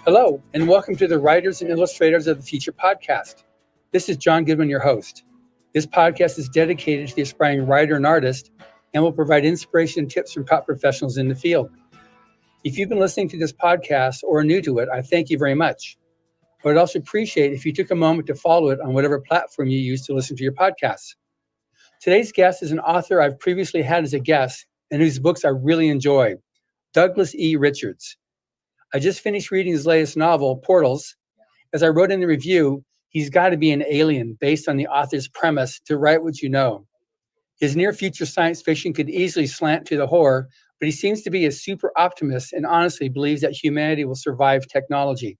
Hello, and welcome to the Writers and Illustrators of the Future podcast. This is John Goodwin, your host. This podcast is dedicated to the aspiring writer and artist and will provide inspiration and tips from top professionals in the field. If you've been listening to this podcast or are new to it, I thank you very much. I would also appreciate if you took a moment to follow it on whatever platform you use to listen to your podcasts. Today's guest is an author I've previously had as a guest and whose books I really enjoy, Douglas E. Richards. I just finished reading his latest novel, Portals. As I wrote in the review, he's got to be an alien based on the author's premise to write what you know. His near-future science fiction could easily slant to the horror, but he seems to be a super optimist and honestly believes that humanity will survive technology.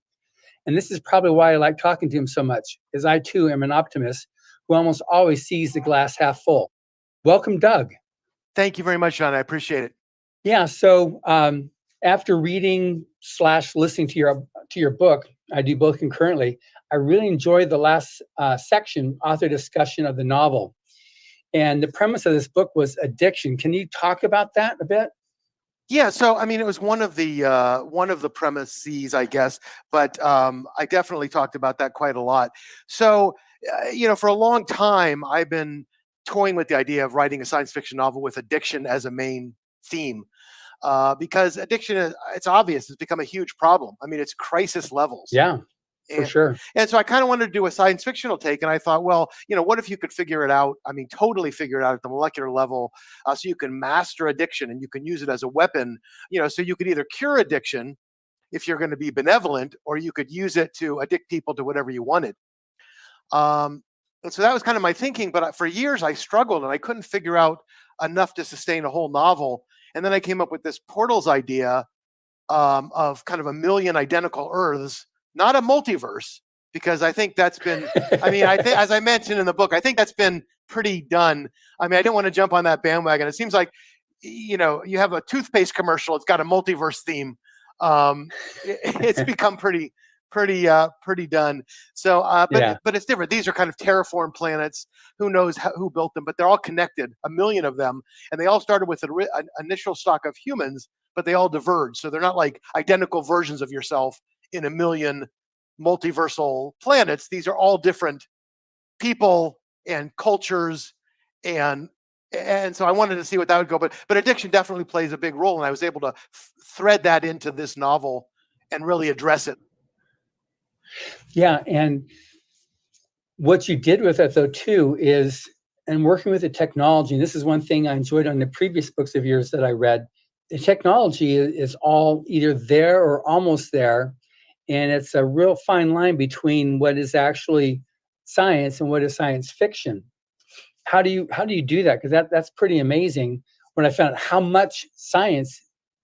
And this is probably why I like talking to him so much, as I too am an optimist who almost always sees the glass half full. Welcome, Doug. Thank you very much, John. I appreciate it. Yeah, so after reading / listening to your book, I do both concurrently, I really enjoyed the last section, author discussion of the novel. And the premise of this book was addiction. Can you talk about that a bit? Yeah, so I mean, it was one of the premises, I guess, but I definitely talked about that quite a lot. So, for a long time, I've been toying with the idea of writing a science fiction novel with addiction as a main theme. Because addiction, it's obvious, it's become a huge problem. I mean, it's crisis levels. Yeah, for sure. And so I kind of wanted to do a science fictional take. And I thought, well, what if you could figure it out? I mean, totally figure it out at the molecular level, so you can master addiction and you can use it as a weapon, so you could either cure addiction if you're going to be benevolent, or you could use it to addict people to whatever you wanted. And so that was kind of my thinking. But for years, I struggled and I couldn't figure out enough to sustain a whole novel. And then I came up with this Portals idea of kind of a million identical Earths, not a multiverse, because I think that's been, I think, as I mentioned in the book, I think that's been pretty done. I mean, I didn't want to jump on that bandwagon. It seems like, you have a toothpaste commercial, it's got a multiverse theme. It's become pretty done. So, but it's different. These are kind of terraformed planets. Who knows who built them, but they're all connected, a million of them. And they all started with an initial stock of humans, but they all diverged. So they're not like identical versions of yourself in a million multiversal planets. These are all different people and cultures. And so I wanted to see what that would go. But addiction definitely plays a big role. And I was able to thread that into this novel and really address it. Yeah, and what you did with it, though, too, is, and working with the technology, and this is one thing I enjoyed on the previous books of yours that I read, the technology is all either there or almost there, and it's a real fine line between what is actually science and what is science fiction. How do you do that? Because that's pretty amazing. When I found out how much science,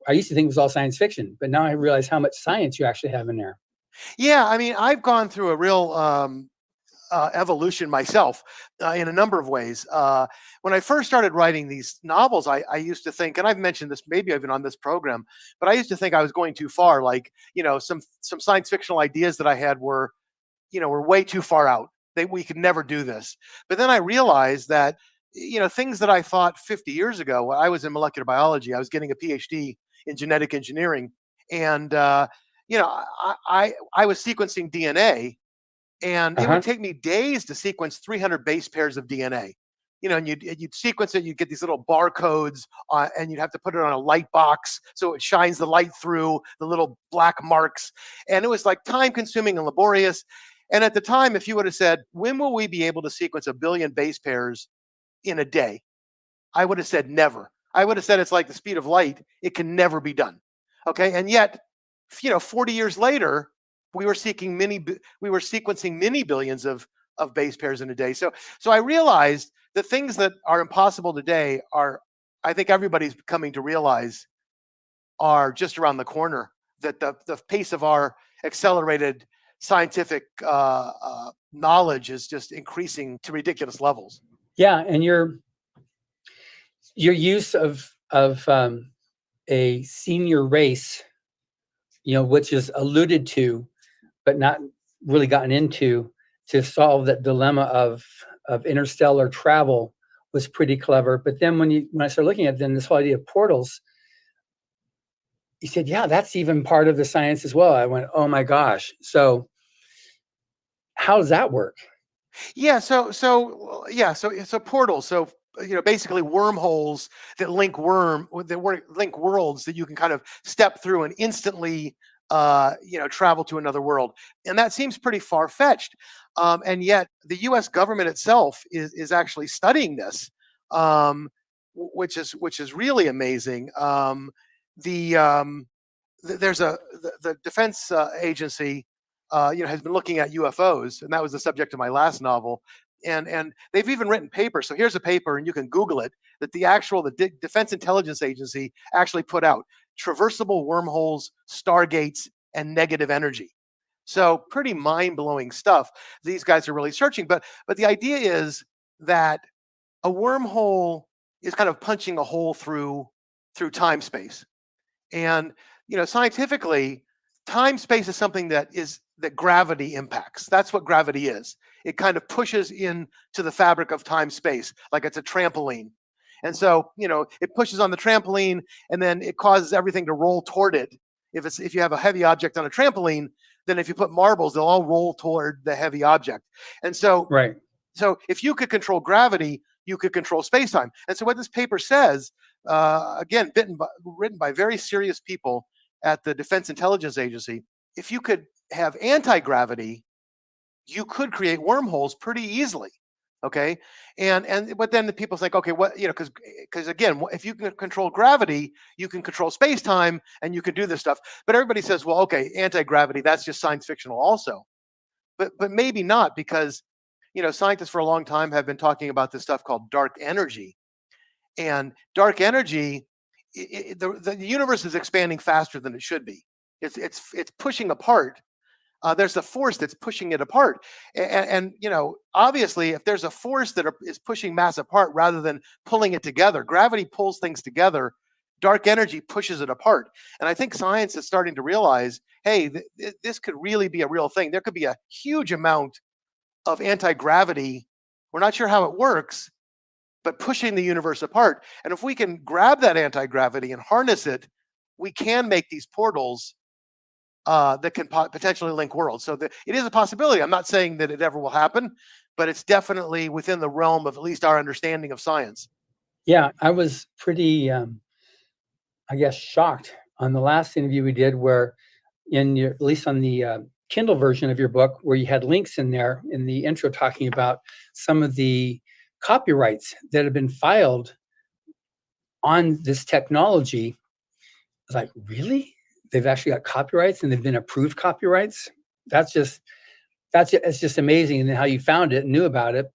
I used to think it was all science fiction, but now I realize how much science you actually have in there. Yeah, I mean, I've gone through a real evolution myself in a number of ways. When I first started writing these novels, I used to think, and I've mentioned this maybe even on this program, but I used to think I was going too far. Like, some science fictional ideas that I had were way too far out. We could never do this. But then I realized that, things that I thought 50 years ago, when I was in molecular biology, I was getting a PhD in genetic engineering, and I was sequencing DNA, and it would take me days to sequence 300 base pairs of DNA. And you'd sequence it, you'd get these little barcodes, and you'd have to put it on a light box so it shines the light through the little black marks. And it was like time consuming and laborious. And at the time, if you would have said, when will we be able to sequence 1 billion base pairs in a day? I would have said never. I would have said it's like the speed of light. It can never be done. Okay. And yet, 40 years later, we were sequencing many billions of base pairs in a day. So I realized the things that are impossible today I think everybody's coming to realize, are just around the corner. That the pace of our accelerated scientific knowledge is just increasing to ridiculous levels. Yeah, and your use of a senior race, which is alluded to, but not really gotten into, to solve that dilemma of interstellar travel was pretty clever. But then when I started looking at then this whole idea of portals, he said, yeah, that's even part of the science as well. I went, oh my gosh. So how does that work? Yeah, so portals. So basically wormholes that link worlds that you can kind of step through and instantly travel to another world. And that seems pretty far fetched. And yet the U.S. government itself is actually studying this, which is really amazing. The there's the defense agency has been looking at UFOs, and that was the subject of my last novel. And they've even written papers. So here's a paper, and you can Google it, that the Defense Intelligence Agency actually put out: traversable wormholes, stargates, and negative energy. So pretty mind-blowing stuff. These guys are really searching, but the idea is that a wormhole is kind of punching a hole through time space. And scientifically, time space is something that gravity impacts. That's what gravity is. It kind of pushes into the fabric of time space like it's a trampoline. And so, it pushes on the trampoline, and then it causes everything to roll toward it. If you have a heavy object on a trampoline, then if you put marbles, they'll all roll toward the heavy object. And so, Right. so if you could control gravity, you could control space-time. And so what this paper says, again, written by very serious people at the Defense Intelligence Agency, if you could have anti-gravity, you could create wormholes pretty easily. Okay. But then the people think, okay, what, because again, if you can control gravity, you can control space-time, and you can do this stuff. But everybody says, well, okay, anti-gravity, that's just science fictional also. But maybe not, because scientists for a long time have been talking about this stuff called dark energy. And dark energy, the universe is expanding faster than it should be. It's pushing apart. There's a force that's pushing it apart. And obviously, if there's a force that is pushing mass apart rather than pulling it together, gravity pulls things together, dark energy pushes it apart. And I think science is starting to realize, hey, this could really be a real thing. There could be a huge amount of anti-gravity. We're not sure how it works, but pushing the universe apart. And if we can grab that anti-gravity and harness it, we can make these portals that can potentially link worlds. So it is a possibility. I'm not saying that it ever will happen, but it's definitely within the realm of at least our understanding of science. Yeah, I was pretty, I guess, shocked on the last interview we did, where at least on the Kindle version of your book, where you had links in there in the intro talking about some of the copyrights that have been filed on this technology. I was like, really? They've actually got copyrights, and they've been approved copyrights? It's just amazing. And how you found it and knew about it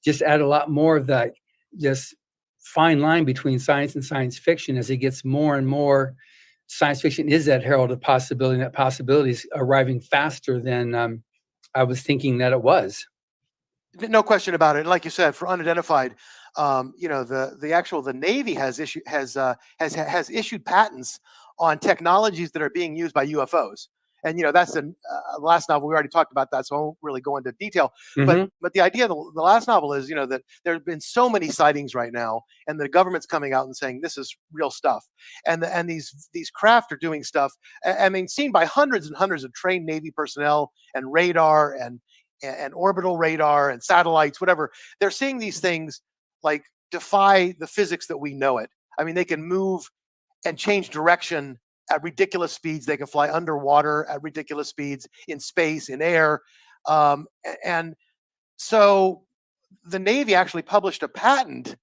just add a lot more of that, this fine line between science and science fiction. As it gets more and more, science fiction is that herald of possibility, and that possibility is arriving faster than I was thinking that it was. No question about it. And like you said, for unidentified, the Navy has issued patents on technologies that are being used by UFOs. And that's the last novel. We already talked about that, so I won't really go into detail. Mm-hmm. But the idea of the last novel is, that there have been so many sightings right now, and the government's coming out and saying this is real stuff. And these craft are doing stuff. I mean, seen by hundreds and hundreds of trained Navy personnel, and radar and orbital radar and satellites, whatever. They're seeing these things like defy the physics that we know it. I mean, they can move and change direction at ridiculous speeds. They can fly underwater at ridiculous speeds, in space, in air. And so the Navy actually published a patent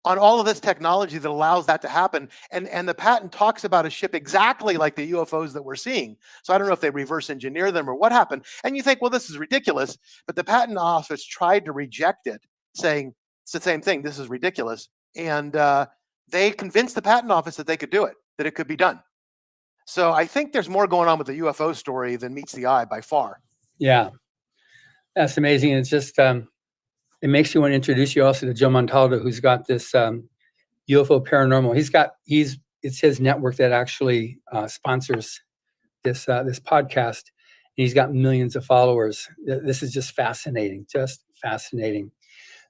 on all of this technology that allows that to happen. And the patent talks about a ship exactly like the UFOs that we're seeing. So I don't know if they reverse engineer them or what happened. And you think, well, this is ridiculous. But the patent office tried to reject it, saying it's the same thing. This is ridiculous. And they convinced the patent office that they could do it, that it could be done. So I think there's more going on with the UFO story than meets the eye by far. Yeah, that's amazing. It's just, it makes you want to introduce you also to Joe Montaldo, who's got this UFO paranormal. It's his network that actually sponsors this podcast. And he's got millions of followers. This is just fascinating.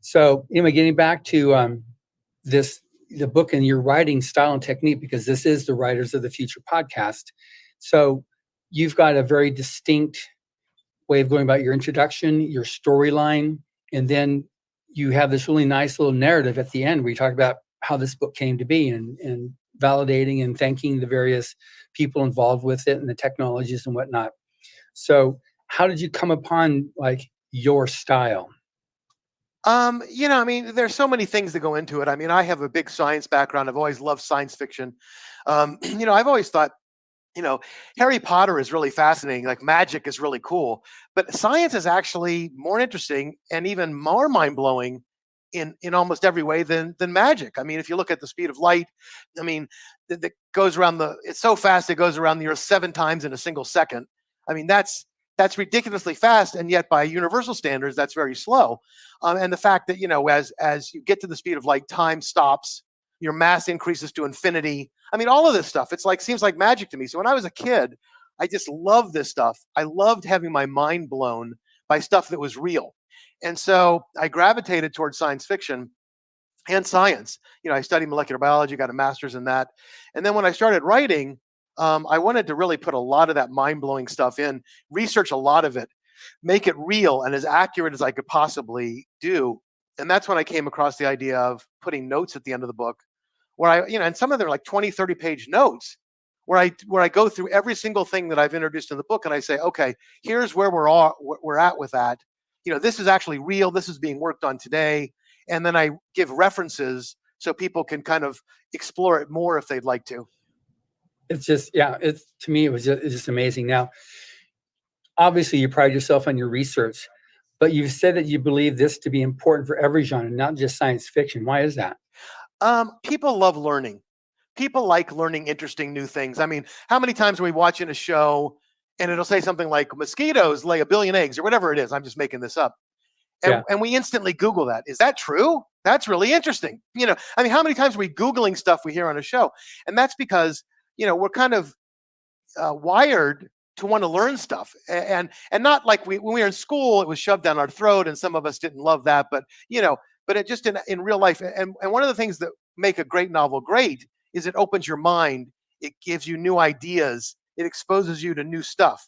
So anyway, getting back to this the book and your writing style and technique, because this is the Writers of the Future podcast. So you've got a very distinct way of going about your introduction, your storyline, and then you have this really nice little narrative at the end where you talk about how this book came to be, and validating and thanking the various people involved with it and the technologies and whatnot. So how did you come upon like your style? I mean, there's so many things that go into it. I mean, I have a big science background. I've always loved science fiction. I've always thought, Harry Potter is really fascinating. Like magic is really cool, but science is actually more interesting and even more mind blowing in almost every way than magic. I mean, if you look at the speed of light, I mean, that goes around it's so fast it goes around the Earth 7 times in a single second. I mean, that's ridiculously fast, and yet by universal standards, that's very slow. And the fact that as you get to the speed of light, time stops, your mass increases to infinity. I mean, all of this stuff, seems like magic to me. So when I was a kid, I just loved this stuff. I loved having my mind blown by stuff that was real. And so I gravitated towards science fiction and science. I studied molecular biology, got a master's in that. And then when I started writing, I wanted to really put a lot of that mind-blowing stuff in, research a lot of it, make it real and as accurate as I could possibly do. And that's when I came across the idea of putting notes at the end of the book where and some of them are like 20, 30-page notes where I go through every single thing that I've introduced in the book and I say, okay, here's where we're at with that. This is actually real. This is being worked on today. And then I give references so people can kind of explore it more if they'd like to. It's just, to me, it's just amazing. Now, obviously you pride yourself on your research, but you've said that you believe this to be important for every genre, not just science fiction. Why is that? People love learning. People like learning interesting new things. I mean, how many times are we watching a show and it'll say something like mosquitoes lay 1 billion eggs or whatever it is? I'm just making this up. And we instantly Google that. Is that true? That's really interesting. I mean, how many times are we Googling stuff we hear on a show? And that's because, we're kind of wired to want to learn stuff. And not like when we were in school, it was shoved down our throat and some of us didn't love that. But, but it just in real life. And one of the things that make a great novel great is it opens your mind. It gives you new ideas. It exposes you to new stuff.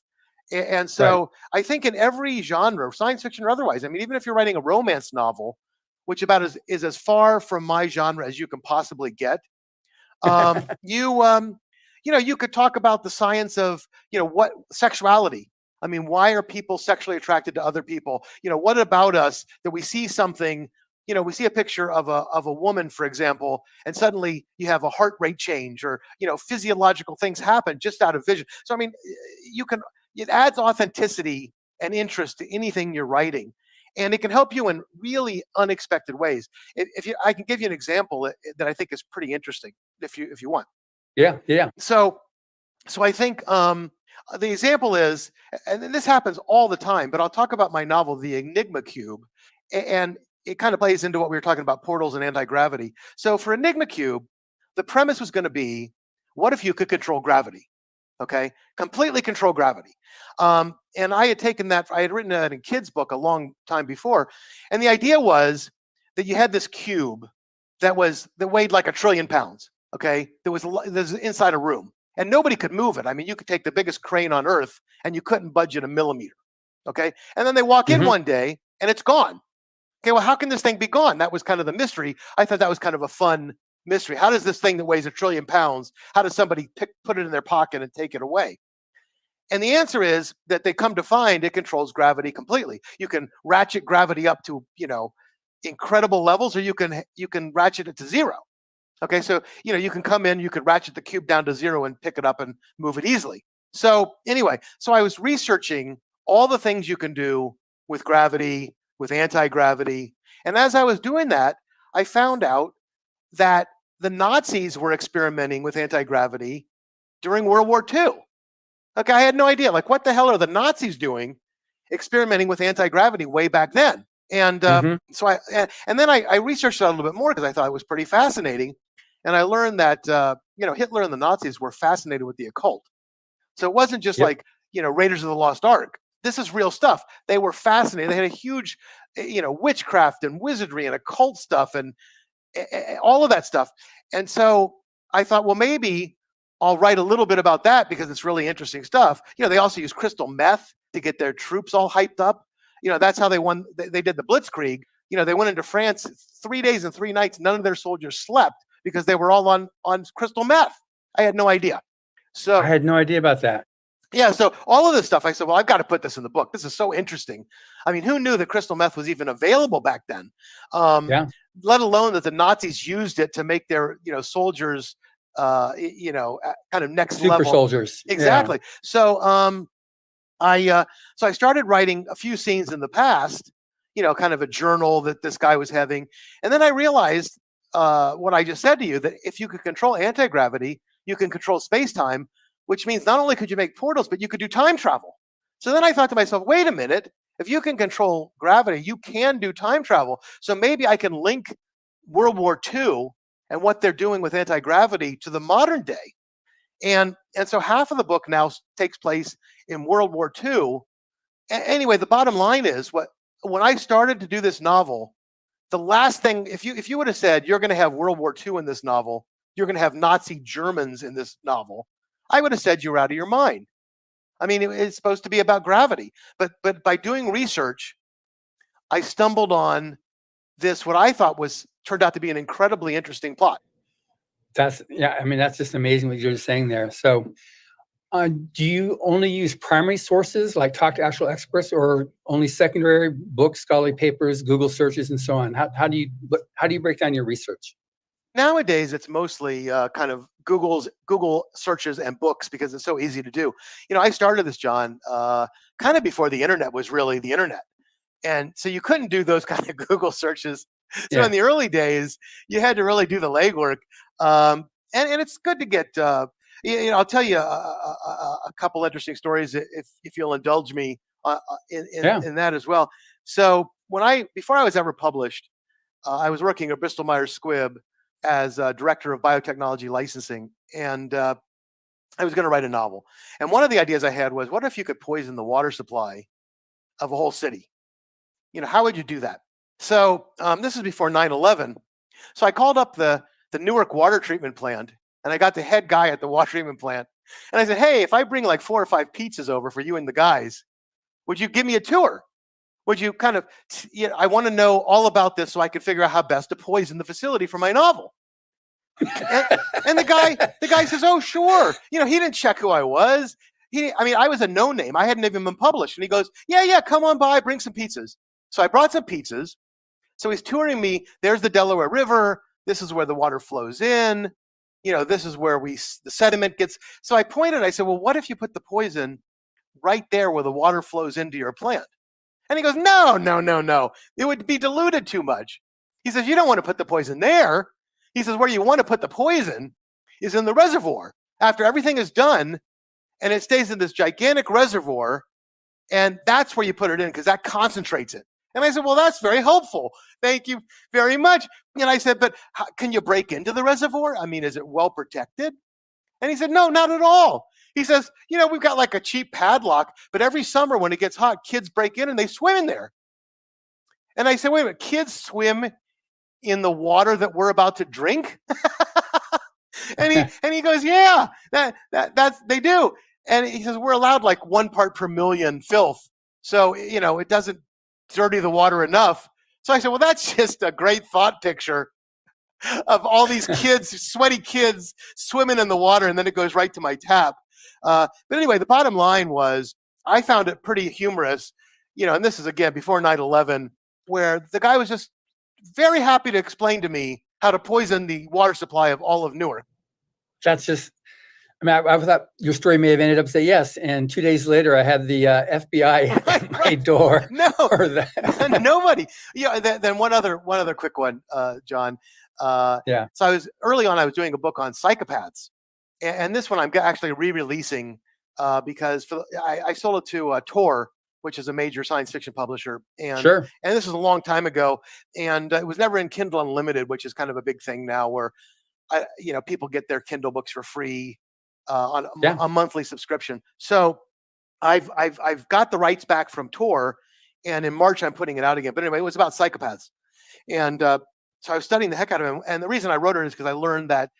And so Right. I think in every genre, science fiction or otherwise, I mean, even if you're writing a romance novel, which is as far from my genre as you can possibly get, you could talk about the science of, what sexuality. I mean, why are people sexually attracted to other people? What about us that we see something, we see a picture of a woman, for example, and suddenly you have a heart rate change or, physiological things happen just out of vision. So, I mean, it adds authenticity and interest to anything you're writing. And it can help you in really unexpected ways. I can give you an example that I think is pretty interesting if you want. Yeah. So I think the example is, and this happens all the time, but I'll talk about my novel, The Enigma Cube, and it kind of plays into what we were talking about, portals and anti-gravity. So for Enigma Cube, the premise was going to be, what if you could control gravity? Okay, completely control gravity. And I had written that in kids' book a long time before, and the idea was that you had this cube that weighed like 1 trillion pounds. Okay, there was inside a room, and nobody could move it. I mean, you could take the biggest crane on Earth, and you couldn't budge it a millimeter. Okay, and then they walk in one day, and it's gone. Okay, well, how can this thing be gone? That was kind of the mystery. I thought that was kind of a fun mystery. How does this thing that weighs 1 trillion pounds, how does somebody put it in their pocket and take it away? And the answer is that they come to find it controls gravity completely. You can ratchet gravity up to, incredible levels, or you can ratchet it to zero. Okay, so you can come in, you could ratchet the cube down to zero and pick it up and move it easily. So anyway, I was researching all the things you can do with gravity, with anti-gravity. And as I was doing that, I found out that the Nazis were experimenting with anti-gravity during World War II. Okay, I had no idea. Like, what the hell are the Nazis doing experimenting with anti-gravity way back then? And so then I researched it a little bit more because I thought it was pretty fascinating. And I learned that, Hitler and the Nazis were fascinated with the occult. So it wasn't just like, Raiders of the Lost Ark. This is real stuff. They were fascinated. They had a huge, witchcraft and wizardry and occult stuff. And all of that stuff. And so I thought, well, maybe I'll write a little bit about that because it's really interesting stuff. They also use crystal meth to get their troops all hyped up. That's how they won. They did the Blitzkrieg. They went into France 3 days and 3 nights. None of their soldiers slept because they were all on crystal meth. I had no idea. So I had no idea about that. Yeah, so all of this stuff, I said, well, I've got to put this in the book. This is so interesting. I mean, who knew that crystal meth was even available back then? Let alone that the Nazis used it to make their, soldiers, kind of next Super level soldiers. Exactly. Yeah. So I started writing a few scenes in the past, kind of a journal that this guy was having, and then I realized what I just said to you, that if you could control anti-gravity, you can control space-time, which means not only could you make portals, but you could do time travel. So then I thought to myself, wait a minute, if you can control gravity, you can do time travel. So maybe I can link World War II and what they're doing with anti-gravity to the modern day. And so half of the book now takes place in World War II. Anyway, the bottom line is, when I started to do this novel, the last thing, if you would have said you're going to have World War II in this novel, you're going to have Nazi Germans in this novel, I would have said you're out of your mind. I mean, it's supposed to be about gravity. But by doing research, I stumbled on this, what I thought turned out to be an incredibly interesting plot. That's just amazing what you're just saying there. So do you only use primary sources, like talk to actual experts, or only secondary books, scholarly papers, Google searches, and so on? How do you break down your research? Nowadays, it's mostly kind of Google searches and books because it's so easy to do. I started this, John, kind of before the internet was really the internet. And so you couldn't do those kind of Google searches. So in the early days, you had to really do the legwork. And it's good to get, I'll tell you a couple interesting stories if you'll indulge me in that as well. So before I was ever published, I was working at Bristol Myers Squibb as director of biotechnology licensing, and I was going to write a novel. And one of the ideas I had was, what if you could poison the water supply of a whole city? How would you do that? So this is before 9/11. So I called up the Newark water treatment plant, and I got the head guy at the water treatment plant, and I said, hey, if I bring like 4 or 5 pizzas over for you and the guys, would you give me a tour? Would you kind of, I want to know all about this so I can figure out how best to poison the facility for my novel. and the guy says, oh, sure. He didn't check who I was. I was a no name. I hadn't even been published. And he goes, yeah, come on by, bring some pizzas. So I brought some pizzas. So he's touring me. There's the Delaware River. This is where the water flows in. This is where the sediment gets. So I pointed, I said, well, what if you put the poison right there where the water flows into your plant? And he goes, no. It would be diluted too much. He says, you don't want to put the poison there. He says, where you want to put the poison is in the reservoir. After everything is done, and it stays in this gigantic reservoir, and that's where you put it in because that concentrates it. And I said, well, that's very helpful. Thank you very much. And I said, but can you break into the reservoir? I mean, is it well protected? And he said, no, not at all. He says, we've got like a cheap padlock, but every summer when it gets hot, kids break in and they swim in there. And I said, wait a minute, kids swim in the water that we're about to drink? and he goes, yeah, that's they do. And he says, we're allowed like 1 part per million filth. So, it doesn't dirty the water enough. So I said, well, that's just a great thought picture of all these kids, sweaty kids swimming in the water, and then it goes right to my tap. But anyway, the bottom line was I found it pretty humorous, and this is, again, before 9/11, where the guy was just very happy to explain to me how to poison the water supply of all of Newark. That's just, I thought your story may have ended up say yes, and 2 days later I had the FBI at my door. No, or that. Nobody. Then one other quick one, John. So I was early on. I was doing a book on psychopaths, and this one I'm actually re-releasing because I sold it to Tor, which is a major science fiction publisher, and this is a long time ago, and it was never in Kindle Unlimited, which is kind of a big thing now, where people get their Kindle books for free on a monthly subscription. So I've got the rights back from Tor, and in March I'm putting it out again. But anyway, it was about psychopaths, and so I was studying the heck out of him. And the reason I wrote it is because I learned that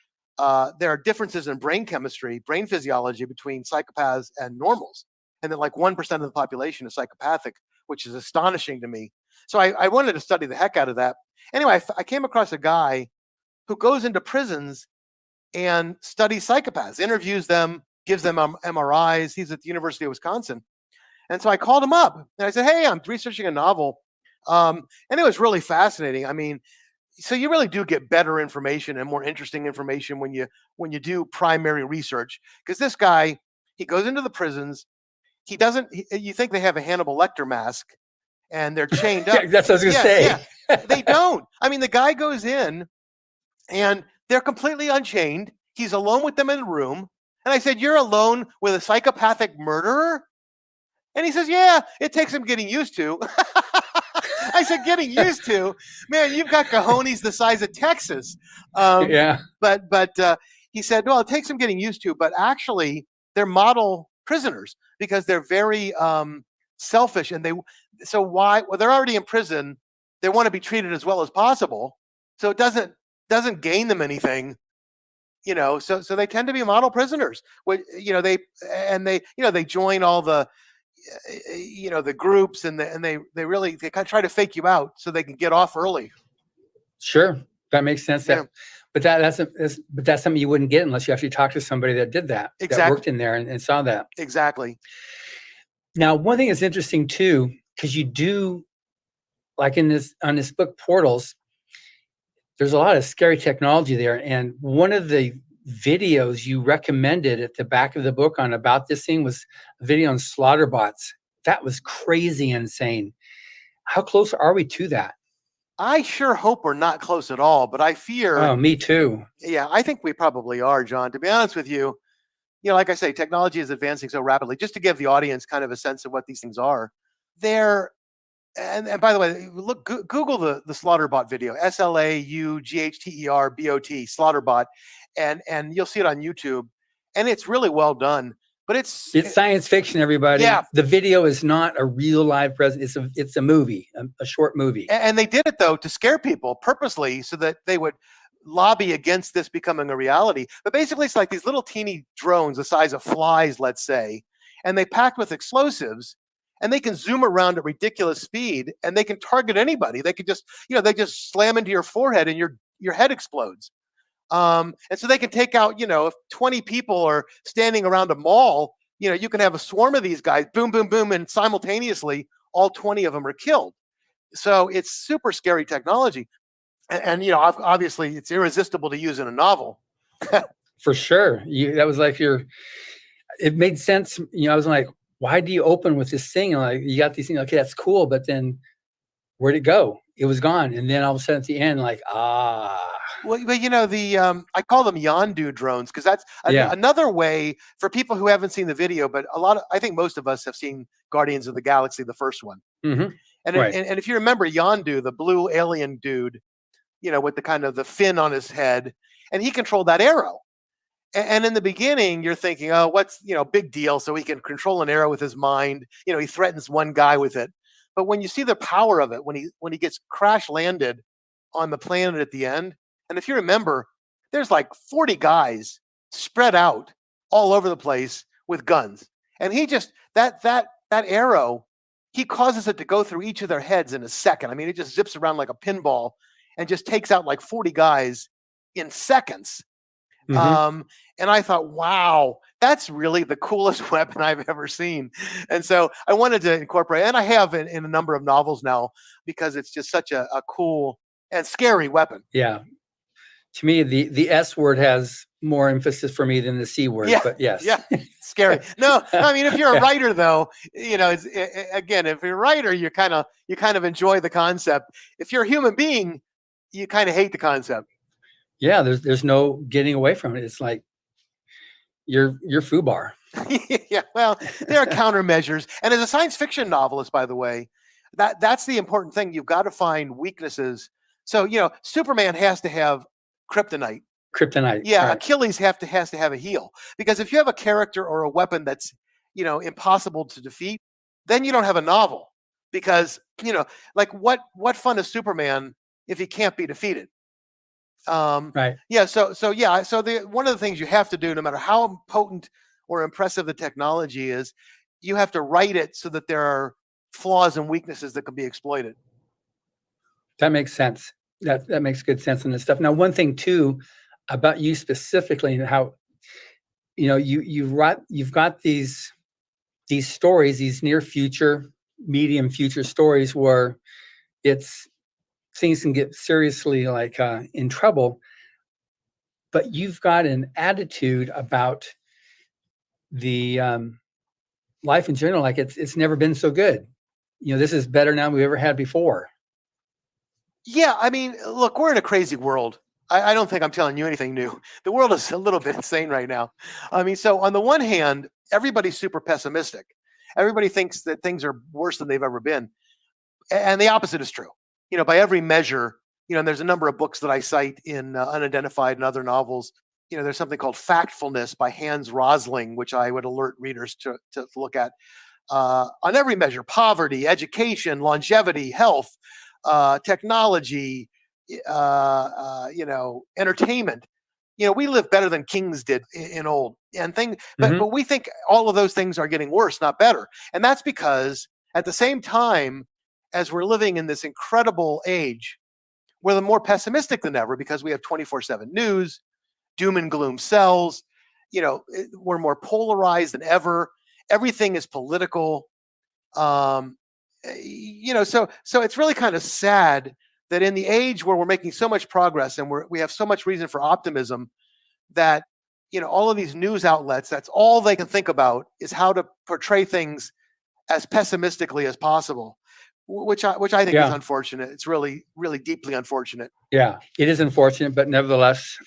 there are differences in brain chemistry, brain physiology between psychopaths and normals. And that like 1% of the population is psychopathic, which is astonishing to me. So I wanted to study the heck out of that. Anyway, I came across a guy who goes into prisons and studies psychopaths, interviews them, gives them MRIs. He's at the University of Wisconsin. And so I called him up and I said, hey, I'm researching a novel. And it was really fascinating. I mean, so you really do get better information and more interesting information when you do primary research. Because this guy, he goes into the prisons. He doesn't. You think they have a Hannibal Lecter mask, and they're chained up. Yeah, that's what I was gonna say. Yeah, they don't. I mean, the guy goes in, and they're completely unchained. He's alone with them in the room. And I said, "You're alone with a psychopathic murderer?" And he says, "Yeah, it takes him getting used to." I said, "Getting used to? Man, you've got cojones the size of Texas." Yeah. But he said, "Well, it takes him getting used to, but actually, they're model prisoners because they're very selfish, and well, they're already in prison. They want to be treated as well as possible, so it doesn't gain them anything." So they tend to be model prisoners. They join all the the groups, and they kind of try to fake you out so they can get off early. Sure, that makes sense. Yeah. But that's something you wouldn't get unless you actually talked to somebody that did that, Exactly. that worked in there and saw that. Exactly. Now, one thing that's interesting too, because you do, like on this book Portals, there's a lot of scary technology there, and one of the videos you recommended at the back of the book about this thing was a video on slaughterbots. That was crazy insane. How close are we to that? I sure hope we're not close at all, but I fear. Oh, me too. Yeah, I think we probably are, John. To be honest with you, like I say, technology is advancing so rapidly. Just to give the audience kind of a sense of what these things are, and by the way, Google the Slaughterbot video, SLAUGHTERBOT, Slaughterbot, and you'll see it on YouTube, and it's really well done. But it's science fiction, everybody. Yeah. The video is not a real live present. It's a movie, a short movie. And they did it though to scare people purposely so that they would lobby against this becoming a reality. But basically, it's like these little teeny drones the size of flies, let's say, and they packed with explosives, and they can zoom around at ridiculous speed, and they can target anybody. They could just, they just slam into your forehead and your head explodes. And so they can take out, if 20 people are standing around a mall, you can have a swarm of these guys, boom, boom, boom, and simultaneously all 20 of them are killed. So it's super scary technology. And obviously it's irresistible to use in a novel. For sure. That was like it made sense. I was like, why do you open with this thing? And like, you got these things, okay, that's cool. But then where'd it go? It was gone. And then all of a sudden at the end, like, Well, but I call them Yondu drones because that's another way for people who haven't seen the video. But I think most of us have seen Guardians of the Galaxy, the first one. Mm-hmm. And, right. and if you remember Yondu, the blue alien dude, with the kind of the fin on his head, and he controlled that arrow. And in the beginning, you're thinking, oh, what's big deal? So he can control an arrow with his mind. He threatens one guy with it. But when you see the power of it, when he gets crash landed on the planet at the end. And if you remember, there's like 40 guys spread out all over the place with guns. And he just, that arrow, he causes it to go through each of their heads in a second. I mean, it just zips around like a pinball and just takes out like 40 guys in seconds. Mm-hmm. And I thought, wow, that's really the coolest weapon I've ever seen. And so I wanted to incorporate, and I have in a number of novels now, because it's just such a cool and scary weapon. Yeah. To me, the S word has more emphasis for me than the C word, but yes. Yeah, scary. No, I mean, if you're a writer, though, again, if you're a writer, you kind of enjoy the concept. If you're a human being, you kind of hate the concept. Yeah, there's no getting away from it. It's like you're FUBAR. Yeah, well, there are countermeasures. And as a science fiction novelist, by the way, that's the important thing. You've got to find weaknesses. So, Superman has to have kryptonite. Yeah, right. Achilles has to have a heel. Because if you have a character or a weapon that's, impossible to defeat, then you don't have a novel. Because, like what fun is Superman if he can't be defeated? Right. Yeah. So yeah. So one of the things you have to do, no matter how potent or impressive the technology is, you have to write it so that there are flaws and weaknesses that can be exploited. That makes sense. That makes good sense in this stuff. Now, one thing too about you specifically, and how you've got these stories, these near future, medium future stories where it's things can get seriously like in trouble, but you've got an attitude about the life in general, like it's never been so good. This is better now than we ever had before. Yeah, I mean, look, we're in a crazy world. I don't think I'm telling you anything new. The world is a little bit insane right now. I mean, so on the one hand, everybody's super pessimistic. Everybody thinks that things are worse than they've ever been. And the opposite is true. By every measure, and there's a number of books that I cite in Unidentified and other novels. There's something called Factfulness by Hans Rosling, which I would alert readers to look at. On every measure: poverty, education, longevity, health, technology, entertainment. We live better than kings did in old and things, but we think all of those things are getting worse, not better. And that's because at the same time as we're living in this incredible age, we're more pessimistic than ever because we have 24/7 news, doom and gloom sells. We're more polarized than ever. Everything is political. So it's really kind of sad that in the age where we're making so much progress and we have so much reason for optimism, that all of these news outlets, that's all they can think about is how to portray things as pessimistically as possible, which I think is unfortunate. It's really, really deeply unfortunate. Yeah, it is unfortunate, but nevertheless,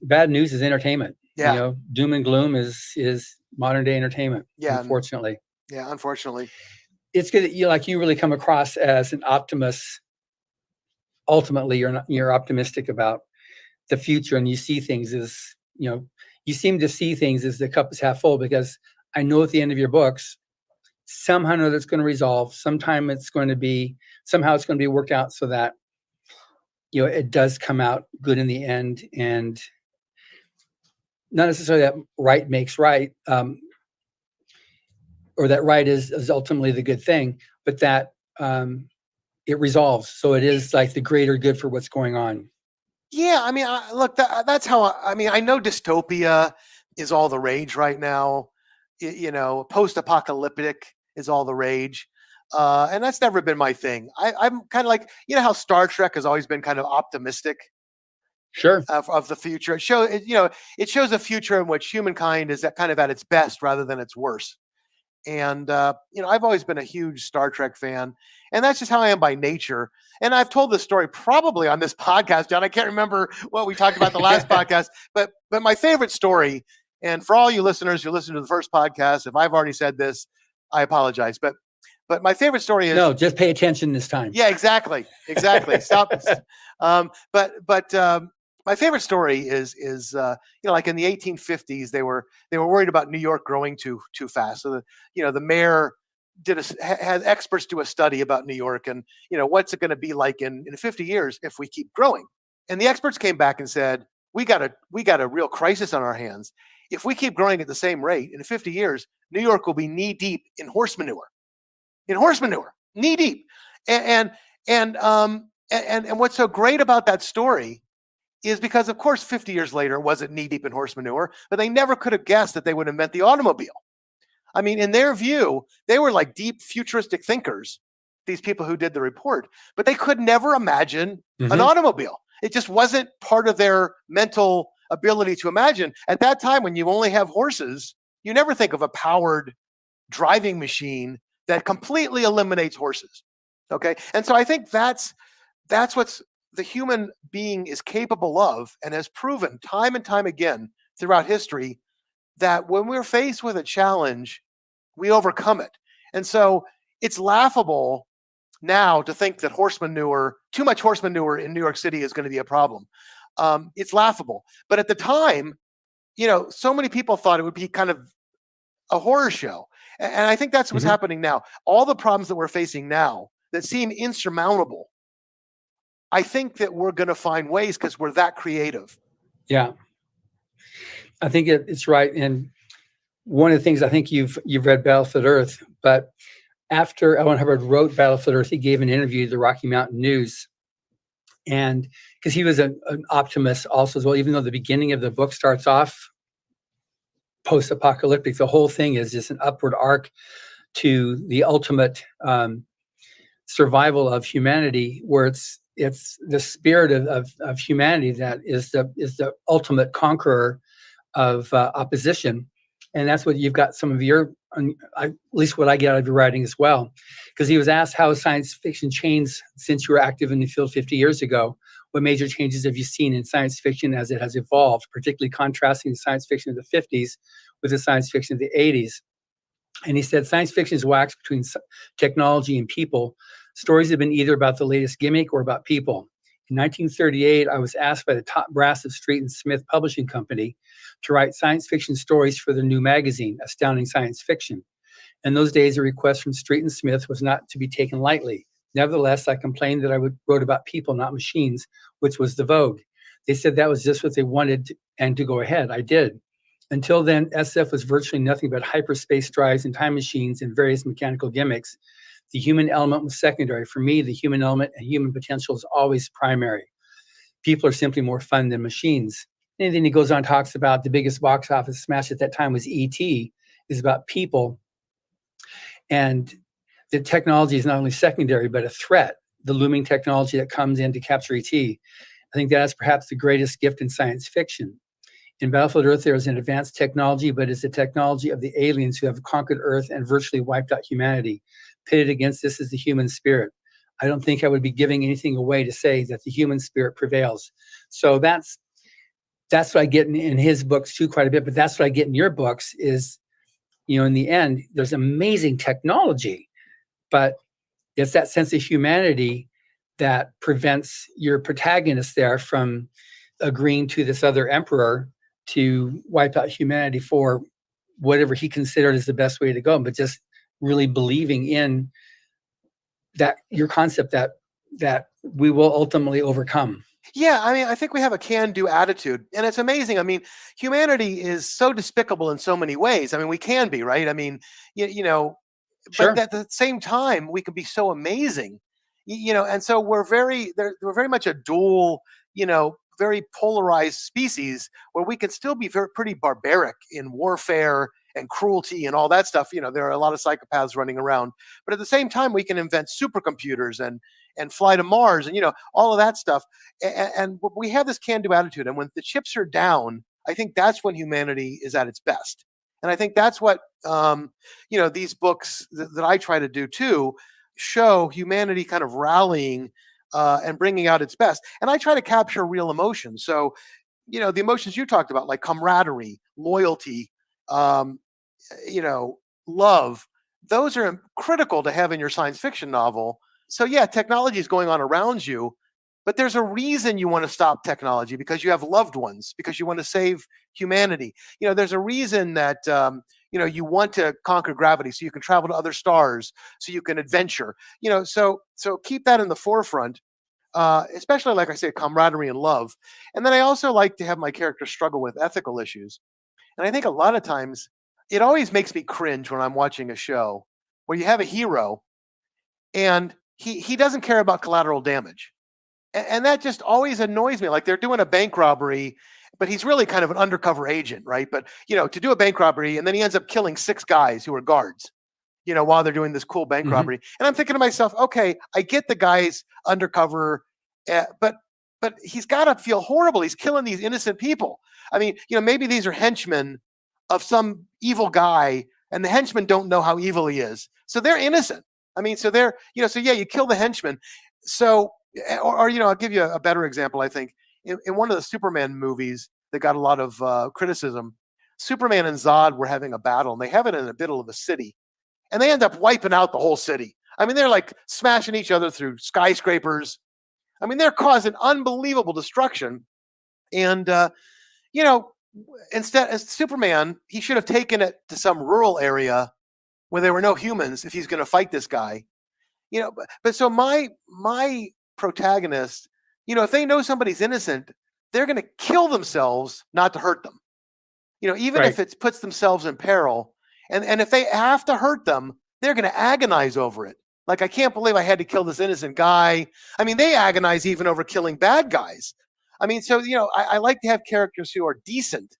bad news is entertainment. Yeah. Doom and gloom is modern day entertainment. Yeah. Unfortunately. Yeah, unfortunately. It's good that you really come across as an optimist. Ultimately, you're optimistic about the future, and you see things as you seem to see things as the cup is half full, because I know at the end of your books, somehow or another it's going to resolve. Somehow it's going to be worked out so that it does come out good in the end, and not necessarily that right makes right, or that right is ultimately the good thing, but that it resolves. So it is like the greater good for what's going on. Yeah, I mean, look, that's how I know dystopia is all the rage right now. Post-apocalyptic is all the rage. And that's never been my thing. I'm kind of like, how Star Trek has always been kind of optimistic. Sure. Of the future. It shows a future in which humankind is kind of at its best rather than its worst. And I've always been a huge Star Trek fan, and that's just how I am by nature. And I've told this story probably on this podcast, John. I can't remember what we talked about the last podcast, but my favorite story, and for all you listeners who listened to the first podcast, if I've already said this, I apologize. But my favorite story is no. Just pay attention this time. Yeah, exactly. Stop. My favorite story is like in the 1850s, they were worried about New York growing too fast. So the mayor had experts do a study about New York, and what's it going to be like in 50 years if we keep growing. And the experts came back and said, we got a real crisis on our hands. If we keep growing at the same rate, in 50 years, New York will be knee deep in horse manure. Knee deep. And what's so great about that story is because, of course, 50 years later, it wasn't knee deep in horse manure, but they never could have guessed that they would invent the automobile. I mean, in their view, they were like deep futuristic thinkers, these people who did the report, but they could never imagine an automobile. It just wasn't part of their mental ability to imagine. At that time, when you only have horses, you never think of a powered driving machine that completely eliminates horses. Okay. And so I think that's what's the human being is capable of, and has proven time and time again throughout history, that when we're faced with a challenge, we overcome it. And so it's laughable now to think that too much horse manure in New York City is going to be a problem. It's laughable. But at the time, so many people thought it would be kind of a horror show. And I think that's what's happening now. All the problems that we're facing now that seem insurmountable I think that we're going to find ways because we're that creative. Yeah, I think it's right. And one of the things, I think you've read Battlefield Earth, but after L. Ron Hubbard wrote Battlefield Earth, he gave an interview to the Rocky Mountain News. And because he was an optimist also as well, even though the beginning of the book starts off post-apocalyptic, the whole thing is just an upward arc to the ultimate survival of humanity, where it's the spirit of humanity that is the ultimate conqueror of opposition. And that's what you've got some of your, at least what I get out of your writing as well. Because he was asked, how has science fiction changed since you were active in the field 50 years ago? What major changes have you seen in science fiction as it has evolved, particularly contrasting the science fiction of the 50s with the science fiction of the 80s? And he said, science fiction is waxed between technology and people. Stories have been either about the latest gimmick or about people. In 1938, I was asked by the top brass of Street and Smith Publishing Company to write science fiction stories for the new magazine, Astounding Science Fiction. In those days, a request from Street and Smith was not to be taken lightly. Nevertheless, I complained that I wrote about people, not machines, which was the vogue. They said that was just what they wanted, and to go ahead, I did. Until then, SF was virtually nothing but hyperspace drives and time machines and various mechanical gimmicks. The human element was secondary. For me, the human element and human potential is always primary. People are simply more fun than machines. And then he goes on and talks about the biggest box office smash at that time was E.T., is about people. And the technology is not only secondary, but a threat, the looming technology that comes in to capture E.T. I think that is perhaps the greatest gift in science fiction. In Battlefield Earth, there is an advanced technology, but it's the technology of the aliens who have conquered Earth and virtually wiped out humanity. Pitted against this is the human spirit. I don't think I would be giving anything away to say that the human spirit prevails. So that's what I get in his books too, quite a bit. But that's what I get in your books is, in the end, there's amazing technology, but it's that sense of humanity that prevents your protagonist there from agreeing to this other emperor to wipe out humanity for whatever he considered is the best way to go, but just really believing in that your concept that we will ultimately overcome. Yeah, I mean, I think we have a can-do attitude, and it's amazing. I mean, humanity is so despicable in so many ways. I mean, we can be, right? I mean, Sure. but at the same time, we can be so amazing, and so we're very much a dual, very polarized species where we can still be pretty barbaric in warfare and cruelty and all that stuff. There are a lot of psychopaths running around, but at the same time, we can invent supercomputers and fly to Mars and all of that stuff. And we have this can-do attitude. And when the chips are down, I think that's when humanity is at its best. And I think that's what these books that I try to do too show humanity kind of rallying and bringing out its best. And I try to capture real emotions. So, the emotions you talked about, like camaraderie, loyalty, love, those are critical to have in your science fiction novel. So yeah, technology is going on around you, but there's a reason you want to stop technology, because you have loved ones, because you want to save humanity. There's a reason that you want to conquer gravity so you can travel to other stars, so you can adventure. So keep that in the forefront, especially, like I say, camaraderie and love. And then I also like to have my characters struggle with ethical issues. And I think a lot of times it always makes me cringe when I'm watching a show where you have a hero and he doesn't care about collateral damage. And that just always annoys me. Like, they're doing a bank robbery, but he's really kind of an undercover agent, right? But, to do a bank robbery, and then he ends up killing 6 guys who are guards, while they're doing this cool bank robbery. And I'm thinking to myself, okay, I get the guy's undercover, but he's got to feel horrible. He's killing these innocent people. I mean, maybe these are henchmen of some evil guy, and the henchmen don't know how evil he is. So they're innocent. I mean, so they're, so yeah, you kill the henchman. So, or I'll give you a better example. I think in one of the Superman movies that got a lot of criticism, Superman and Zod were having a battle, and they have it in the middle of a city, and they end up wiping out the whole city. I mean, they're like smashing each other through skyscrapers. I mean, they're causing unbelievable destruction. And, instead, as Superman, he should have taken it to some rural area where there were no humans if he's going to fight this guy. But so my protagonist if they know somebody's innocent, they're going to kill themselves not to hurt them. Even if it puts themselves in peril, and if they have to hurt them, they're going to agonize over it. Like, I can't believe I had to kill this innocent guy. I mean, they agonize even over killing bad guys. I mean, so, I like to have characters who are decent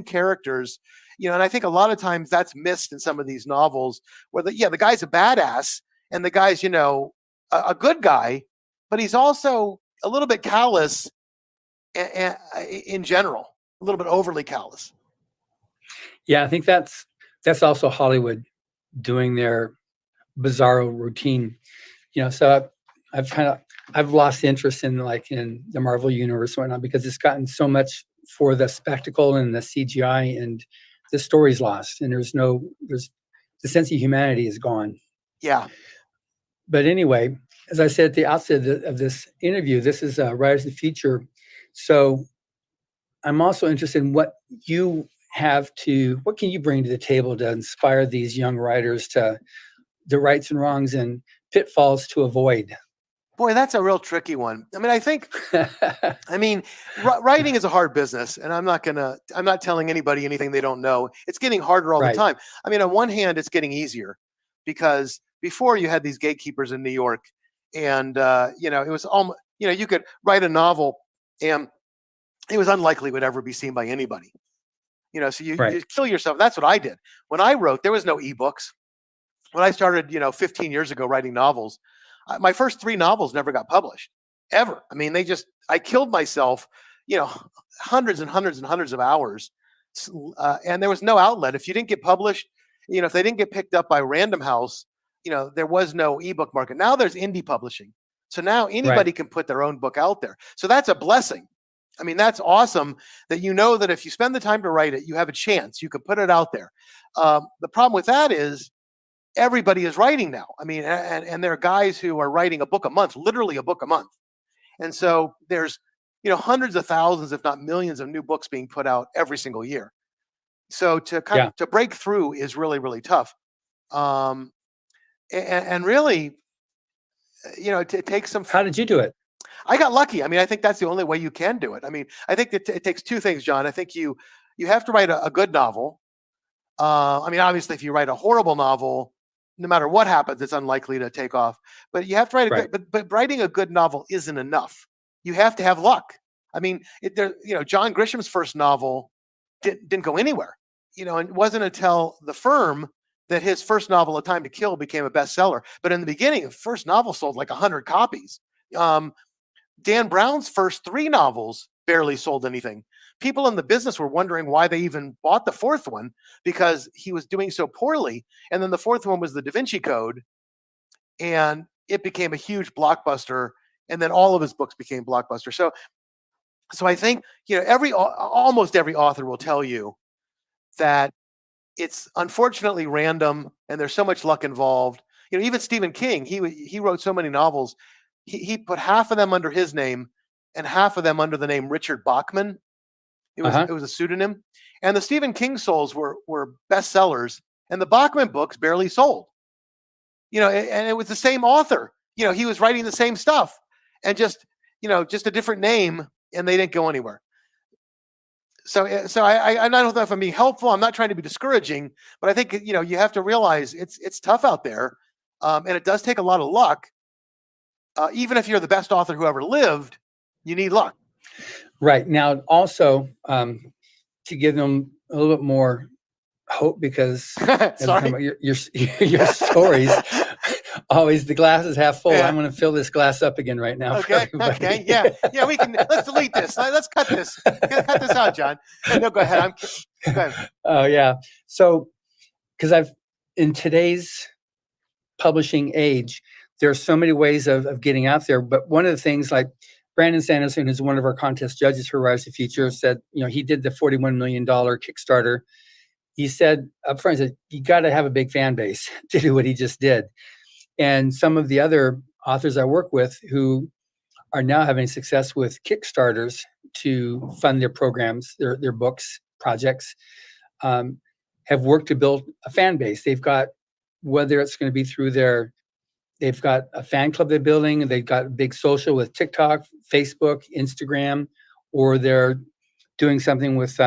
characters, and I think a lot of times that's missed in some of these novels where the guy's a badass and the guy's, a good guy, but he's also a little bit callous in general, a little bit overly callous. Yeah, I think that's also Hollywood doing their bizarro routine. So I've lost interest in the Marvel universe and whatnot, because it's gotten so much for the spectacle and the CGI, and the story's lost, and there's the sense of humanity is gone. Yeah. But anyway, as I said at the outset of this interview, this is Writers of the Future. So I'm also interested in what can you bring to the table to inspire these young writers to the rights and wrongs and pitfalls to avoid? Boy, that's a real tricky one. I mean, I think, writing is a hard business, and I'm not telling anybody anything they don't know. It's getting harder all the time. I mean, on one hand, it's getting easier because before you had these gatekeepers in New York, and, it was almost, you could write a novel and it was unlikely it would ever be seen by anybody. So you kill yourself. That's what I did. When I wrote, there was no ebooks. When I started, 15 years ago writing novels, my first 3 novels never got published, ever. I mean, I killed myself, hundreds and hundreds and hundreds of hours. And there was no outlet. If you didn't get published, if they didn't get picked up by Random House, there was no ebook market. Now there's indie publishing. So now anybody can put their own book out there. So that's a blessing. I mean, that's awesome that that if you spend the time to write it, you have a chance. You can put it out there. The problem with that is everybody is writing now. I mean, and there are guys who are writing a book a month, literally a book a month. And so there's, hundreds of thousands, if not millions of new books being put out every single year. So to break through is really, really tough. And really, it takes some. How did you do it? I got lucky. I mean, I think that's the only way you can do it. I mean, I think it takes 2 things, John. I think you have to write a good novel. I mean, obviously, if you write a horrible novel, no matter what happens, it's unlikely to take off. But you have to write a good. But writing a good novel isn't enough. You have to have luck. I mean, John Grisham's first novel didn't go anywhere. And it wasn't until The Firm that his first novel, A Time to Kill, became a bestseller. But in the beginning, the first novel sold like 100 copies. Dan Brown's first 3 novels barely sold anything. People in the business were wondering why they even bought the 4th one, because he was doing so poorly. And then the 4th one was The Da Vinci Code, and it became a huge blockbuster. And then all of his books became blockbusters. So I think, almost every author will tell you that it's unfortunately random and there's so much luck involved. Even Stephen King, he wrote so many novels. He put half of them under his name and half of them under the name Richard Bachman. It was a pseudonym. And the Stephen King souls were bestsellers, and the Bachman books barely sold. And it was the same author. He was writing the same stuff, and just a different name, and they didn't go anywhere. So I don't know if I'm being helpful. I'm not trying to be discouraging, but I think you have to realize it's tough out there, and it does take a lot of luck. Even if you're the best author who ever lived, you need luck. Right. Now, also, to give them a little bit more hope, because your stories, always the glass is half full. I'm going to fill this glass up again right now. Okay. Yeah. We can. Let's delete this. Let's cut this. Cut this out, John. No, go ahead. Go ahead. Oh yeah. So, because in today's publishing age, there are so many ways of getting out there. But one of the things, like Brandon Sanderson, who's one of our contest judges for Rise of the Future, said, he did the $41 million Kickstarter. He said up front, you got to have a big fan base to do what he just did. And some of the other authors I work with who are now having success with Kickstarters to fund their programs, their books, projects, have worked to build a fan base. They've got, whether it's going to be through their they've got a fan club they're building, and they've got big social with TikTok, Facebook, Instagram, or they're doing something with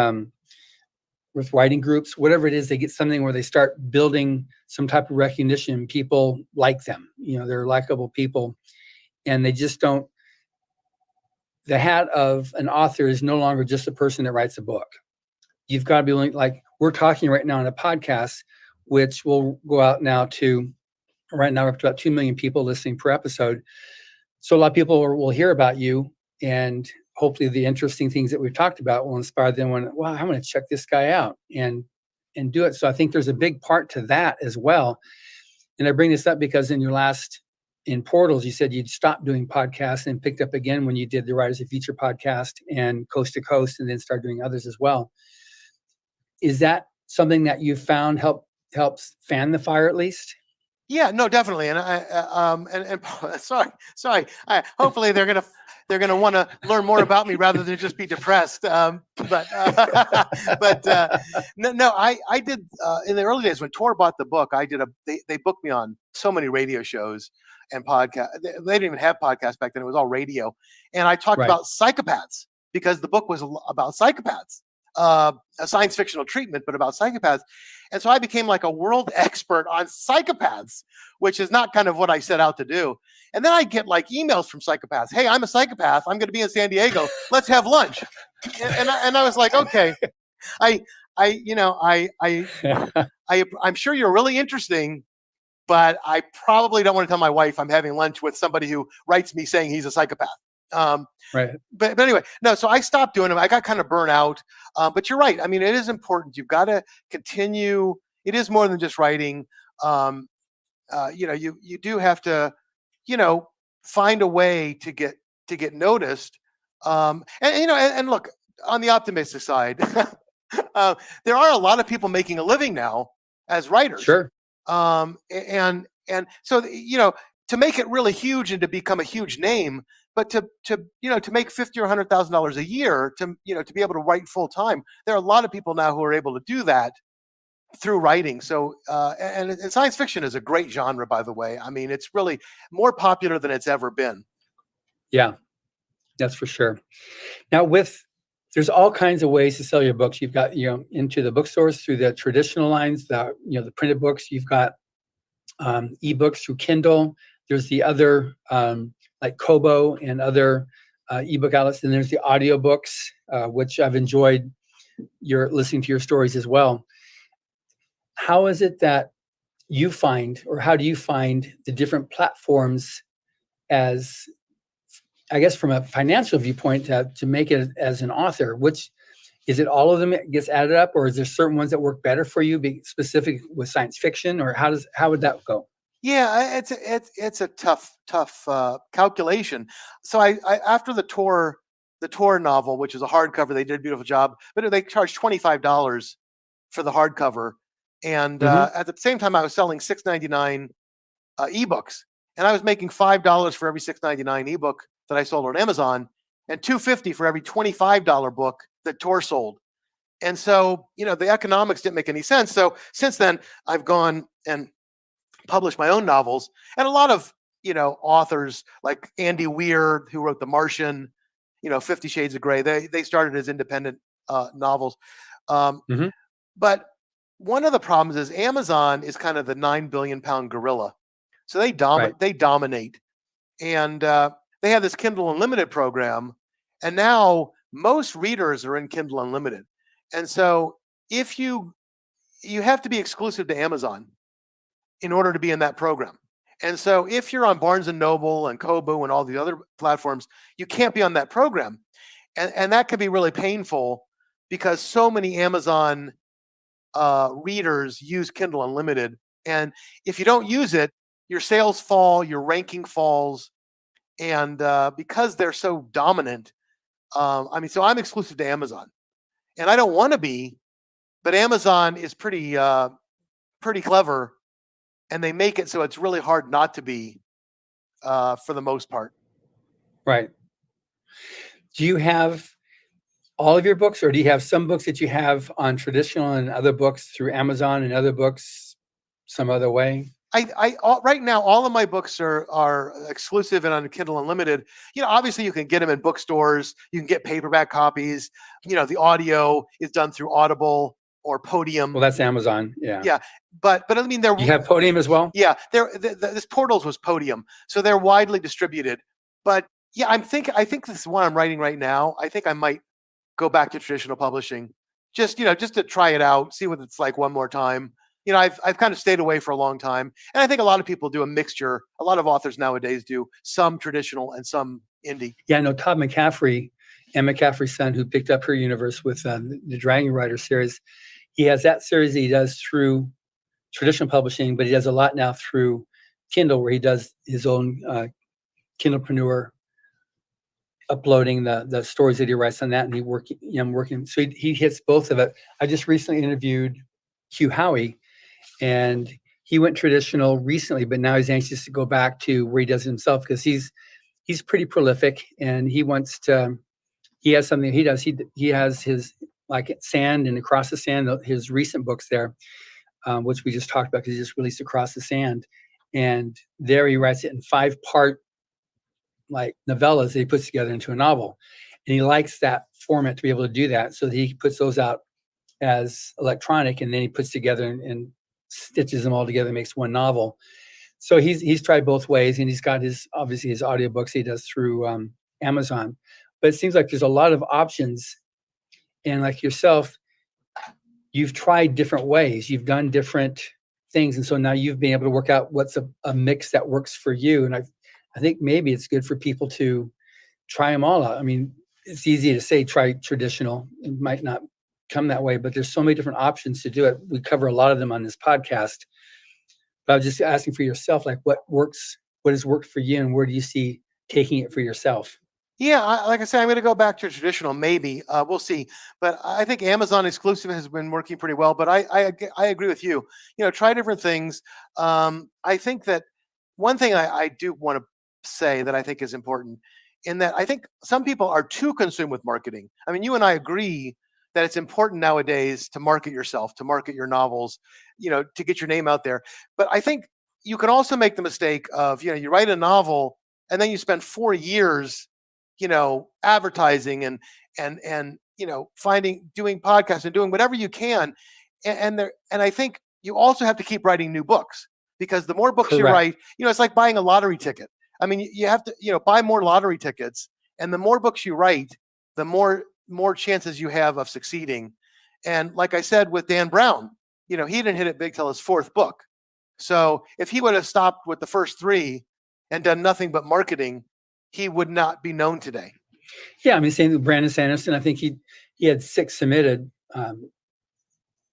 writing groups, whatever it is, they get something where they start building some type of recognition. People like them, they're likable people, and they just don't. The hat of an author is no longer just a person that writes a book. You've got to be willing, like we're talking right now in a podcast, which will go out now to, right now we're up to about 2 million people listening per episode. So a lot of people will hear about you, and hopefully the interesting things that we've talked about will inspire them when, wow, I'm going to check this guy out and do it. So I think there's a big part to that as well. And I bring this up because in Portals, you said you'd stopped doing podcasts and picked up again when you did the Writers of Future podcast and Coast to Coast, and then started doing others as well. Is that something that you found helps fan the fire at least? Yeah, no, definitely. And sorry. Hopefully they're gonna want to learn more about me rather than just be depressed. No, I did in the early days when Tor bought the book. They booked me on so many radio shows and podcasts. They didn't even have podcasts back then; it was all radio. And I talked about psychopaths because the book was about psychopaths, a science fictional treatment, but about psychopaths. And so I became like a world expert on psychopaths, which is not kind of what I set out to do. And then I get like emails from psychopaths. Hey, I'm a psychopath. I'm going to be in San Diego. Let's have lunch. And I was like, okay, I'm sure you're really interesting, but I probably don't want to tell my wife I'm having lunch with somebody who writes me saying he's a psychopath. Right. But anyway, no, so I stopped doing them. I got kind of burnt out. But you're right. I mean, it is important. You've got to continue. It is more than just writing. You do have to, find a way to get noticed. And look, on the optimistic side, there are a lot of people making a living now as writers. Sure. And so, to make it really huge and to become a huge name, but to make $50,000 or $100,000 a year, to be able to write full time, there are a lot of people now who are able to do that through writing. So, and science fiction is a great genre, by the way. I mean, it's really more popular than it's ever been. Yeah, that's for sure. Now, there's all kinds of ways to sell your books. You've got, into the bookstores through the traditional lines, the printed books. You've got ebooks through Kindle. There's the other like Kobo and other ebook outlets, and there's the audiobooks, which I've enjoyed listening to your stories as well. How is it that you find, or how do you find the different platforms as, I guess, from a financial viewpoint to make it as an author? Which is it, all of them gets added up, or is there certain ones that work better for you, be specific with science fiction, or how would that go? Yeah, it's a tough calculation. So I after the Tor novel, which is a hardcover, they did a beautiful job, but they charged $25 for the hardcover, and at the same time I was selling $6.99 ebooks, and I was making $5 for every $6.99 ebook that I sold on Amazon, and $2.50 for every $25 book that Tor sold. And so, the economics didn't make any sense. So since then, I've gone and published my own novels, and a lot of authors like Andy Weir, who wrote The Martian, 50 Shades of Grey, they started as independent novels. But one of the problems is Amazon is kind of the 9 billion pound gorilla, so they dominate, and they have this Kindle Unlimited program, and now most readers are in Kindle Unlimited, and so if you have to be exclusive to Amazon in order to be in that program. And so if you're on Barnes and Noble and Kobo and all the other platforms, you can't be on that program. And that can be really painful because so many Amazon readers use Kindle Unlimited. And if you don't use it, your sales fall, your ranking falls. And because they're so dominant, so I'm exclusive to Amazon. And I don't want to be, but Amazon is pretty clever. And they make it so it's really hard not to be, for the most part. Right. Do you have all of your books, or do you have some books that you have on traditional and other books through Amazon and other books some other way? Right now, all of my books are exclusive and on Kindle Unlimited. Obviously you can get them in bookstores. You can get paperback copies. The audio is done through Audible or Podium. Well, that's Amazon. Yeah. Yeah, but I mean, You have Podium as well? Yeah, this Portals was Podium, so they're widely distributed. But yeah, I think this is one I'm writing right now. I think I might go back to traditional publishing, just to try it out, see what it's like one more time. I've kind of stayed away for a long time, and I think a lot of people do a mixture. A lot of authors nowadays do some traditional and some indie. Yeah, no, Todd McCaffrey, Anne McCaffrey's son, who picked up her universe with the Dragon Rider series. He has that series that he does through traditional publishing, but he does a lot now through Kindle, where he does his own Kindlepreneur, uploading the stories that he writes on that, and I'm working. So he hits both of it. I just recently interviewed Hugh Howey, and he went traditional recently, but now he's anxious to go back to where he does it himself, because he's pretty prolific, and he has something he does. He has his, like, Sand and Across the Sand, his recent books there, which we just talked about, because he just released Across the Sand, and there he writes it in 5-part, like, novellas that he puts together into a novel, and he likes that format to be able to do that. So he puts those out as electronic, and then he puts together and stitches them all together, makes one novel. So he's tried both ways, and he's got obviously his audiobooks he does through Amazon. But it seems like there's a lot of options, and like yourself, you've tried different ways, you've done different things, and so now you've been able to work out what's a mix that works for you. And I think maybe it's good for people to try them all out. I mean, it's easy to say try traditional. It might not come that way, but there's so many different options to do it. We cover a lot of them on this podcast. But I was just asking for yourself, like, what has worked for you, and where do you see taking it for yourself? Yeah, like I said, I'm going to go back to traditional. Maybe we'll see, but I think Amazon exclusive has been working pretty well. But I agree with you. Try different things. I think that one thing I do want to say that I think is important, in that I think some people are too consumed with marketing. I mean, you and I agree that it's important nowadays to market yourself, to market your novels, to get your name out there. But I think you can also make the mistake of, you write a novel and then you spend 4 years, advertising and doing podcasts and doing whatever you can. And I think you also have to keep writing new books, because the more books you Correct. write, it's like buying a lottery ticket. I mean, you have to, buy more lottery tickets, and the more books you write, the more chances you have of succeeding. And like I said with Dan Brown, he didn't hit it big till his 4th book. So if he would have stopped with the first 3 and done nothing but marketing, he would not be known today. Yeah, I mean, same with Brandon Sanderson. I think he had 6 submitted.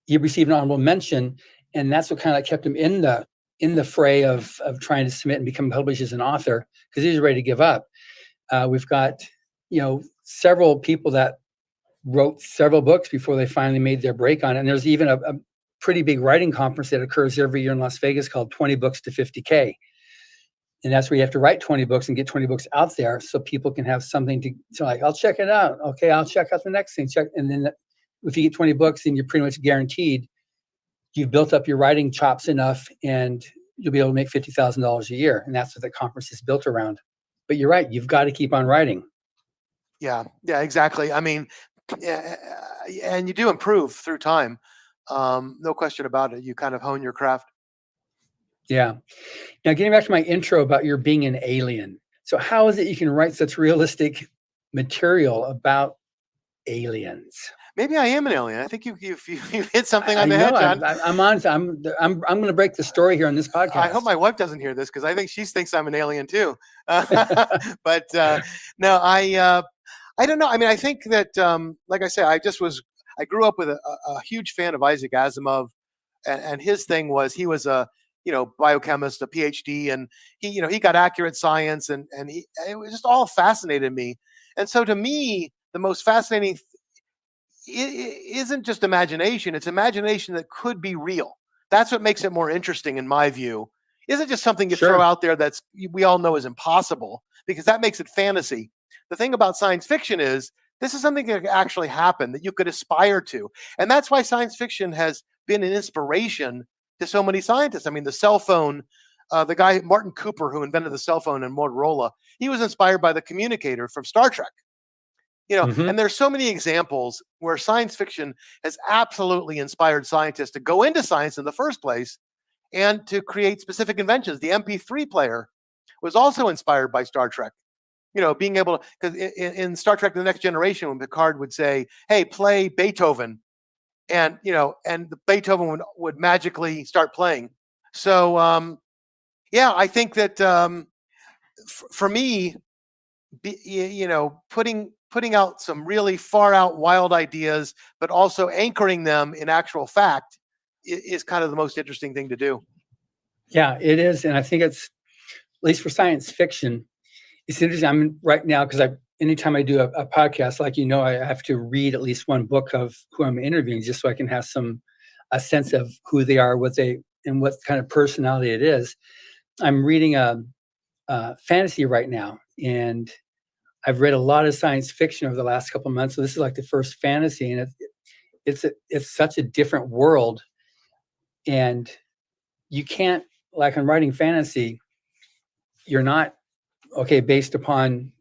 He received an honorable mention, and that's what kind of kept him in the fray of trying to submit and become published as an author, because he was ready to give up. We've got several people that wrote several books before they finally made their break on it. And there's even a pretty big writing conference that occurs every year in Las Vegas called 20 Books to 50K. And that's where you have to write 20 books and get 20 books out there so people can have something to like, I'll check it out. Okay, I'll check out the next thing. And then if you get 20 books, then you're pretty much guaranteed you've built up your writing chops enough, and you'll be able to make $50,000 a year. And that's what the conference is built around. But you're right, you've got to keep on writing. Yeah, exactly. I mean, and you do improve through time. No question about it. You kind of hone your craft. Yeah. Now, getting back to my intro about your being an alien. So how is it you can write such realistic material about aliens? Maybe I am an alien. I think you hit something on the head, John. I'm going to break the story here on this podcast. I hope my wife doesn't hear this, because I think she thinks I'm an alien too. But no, I don't know. I mean, I think that, like I say, I grew up with a huge fan of Isaac Asimov, and his thing was, he was a biochemist, a PhD, and he got accurate science, and it was just all fascinated me. And so to me, the most fascinating isn't just imagination; it's imagination that could be real. That's what makes it more interesting, in my view. Isn't just something you throw out there we all know is impossible, because that makes it fantasy. The thing about science fiction is, this is something that could actually happen, that you could aspire to. And that's why science fiction has been an inspiration to so many scientists. I mean, the cell phone, the guy, Martin Cooper, who invented the cell phone and Motorola, he was inspired by the communicator from Star Trek. Hmm. And there's so many examples where science fiction has absolutely inspired scientists to go into science in the first place and to create specific inventions. The MP3 player was also inspired by Star Trek. Being able to, because in Star Trek: The Next Generation, when Picard would say, "Hey, play Beethoven," and the Beethoven would magically start playing. So yeah, I think that for me, putting out some really far out wild ideas, but also anchoring them in actual fact is kind of the most interesting thing to do. Yeah, it is. And I think it's, at least for science fiction, it's interesting. I'm right now, because anytime I do a podcast, like, I have to read at least one book of who I'm interviewing, just so I can have a sense of who they are, and what kind of personality it is. I'm reading a fantasy right now, and I've read a lot of science fiction over the last couple of months. So this is like the first fantasy, and it's such a different world. And you can't, like, in writing fantasy, you're not based upon,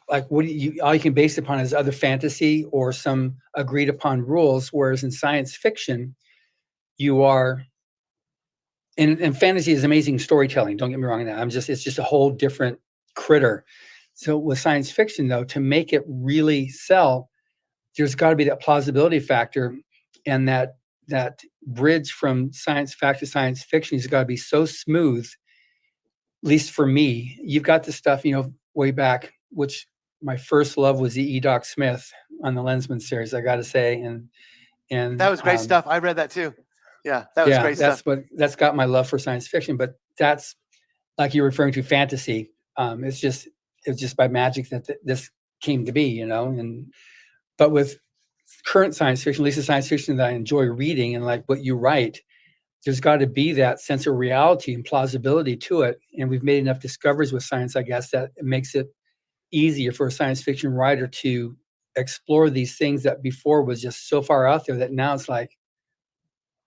like, all you can base it upon is other fantasy or some agreed upon rules. Whereas in science fiction, you are, and fantasy is amazing storytelling. Don't get me wrong in that. It's just a whole different critter. So with science fiction, though, to make it really sell, there's got to be that plausibility factor, and that bridge from science fact to science fiction has got to be so smooth. At least for me, you've got the stuff, way back, which my first love was the E. Doc Smith on the Lensman series, I got to say, and That was great stuff. I read that too. Yeah, that was great stuff. That's got my love for science fiction. But that's, like you're referring to, fantasy. It's just by magic that this came to be, but with current science fiction, at least the science fiction that I enjoy reading, and like what you write, there's got to be that sense of reality and plausibility to it. And we've made enough discoveries with science, I guess, that it makes it easier for a science fiction writer to explore these things that before was just so far out there, that now it's like,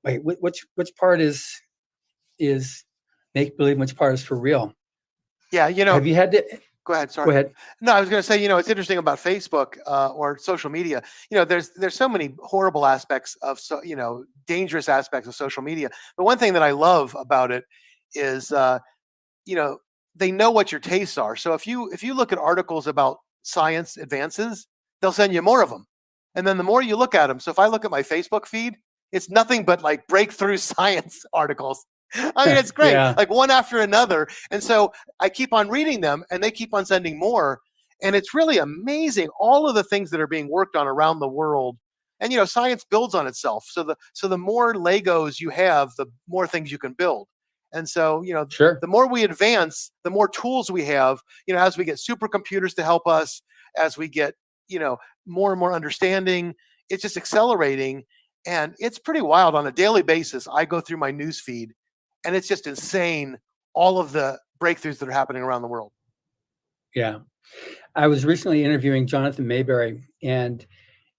wait, which part is make believe, which part is for real? Yeah, have you had to go ahead? Sorry. Go ahead. No, I was going to say, it's interesting about Facebook or social media. There's so many horrible aspects of dangerous aspects of social media. But one thing that I love about it is, they know what your tastes are. So if you look at articles about science advances, they'll send you more of them, and then the more you look at them. So if I look at my Facebook feed, it's nothing but like breakthrough science articles. I mean, it's great, Yeah. like one after another. And so I keep on reading them, and they keep on sending more. And it's really amazing, all of the things that are being worked on around the world. And science builds on itself. So the more Legos you have, the more things you can build. And so Sure. the more we advance, the more tools we have. As we get supercomputers to help us, as we get more and more understanding, it's just accelerating. And it's pretty wild. On a daily basis, I go through my news feed, and it's just insane, all of the breakthroughs that are happening around the world. Yeah. I was recently interviewing Jonathan Mayberry, and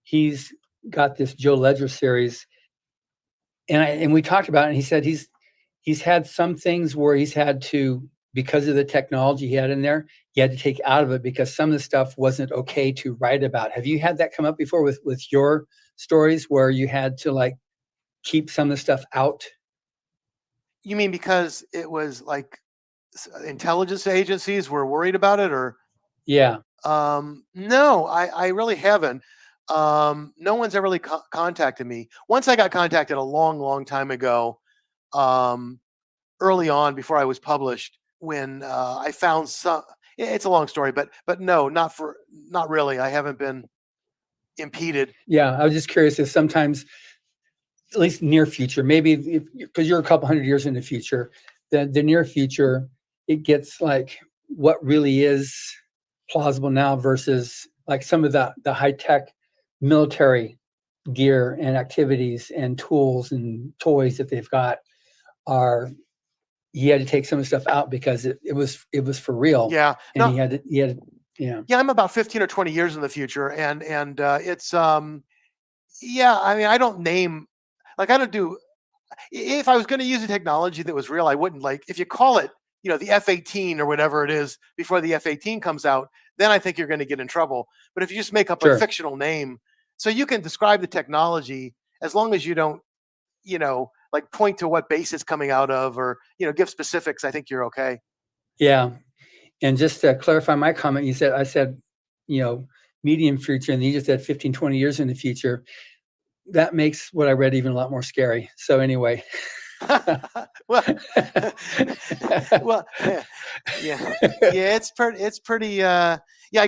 he's got this Joe Ledger series. And we talked about it, and he said he's had some things where he's had to, because of the technology he had in there, he had to take out of it because some of the stuff wasn't okay to write about. Have you had that come up before with your stories, where you had to, like, keep some of the stuff out? You mean because it was like intelligence agencies were worried about it, or? Yeah. No, I really haven't. No one's ever really contacted me. Once I got contacted a long, long time ago, early on before I was published, when I found some. It's a long story, but no, not really. I haven't been impeded. Yeah, I was just curious if sometimes, at least near future, maybe because you're a couple hundred years in the future, the near future, it gets like what really is plausible now versus like some of the high tech military gear and activities and tools and toys that they've got are. He had to take some of the stuff out because it was for real. Yeah, and no, he had to. Yeah. I'm about 15 or 20 years in the future, and it's yeah. I mean, I don't name, like, I don't do. if I was going to use a technology that was real, I wouldn't if you call it, the F-18 or whatever it is before the F-18 comes out, then I think you're going to get in trouble. But if you just make up a Sure. fictional name, so you can describe the technology as long as you don't, point to what base it's coming out of or, give specifics, I think you're okay. Yeah. And just to clarify my comment, I said, medium future, and you just said 15, 20 years in the future. That makes what I read even a lot more scary. So anyway. well, it's pretty. I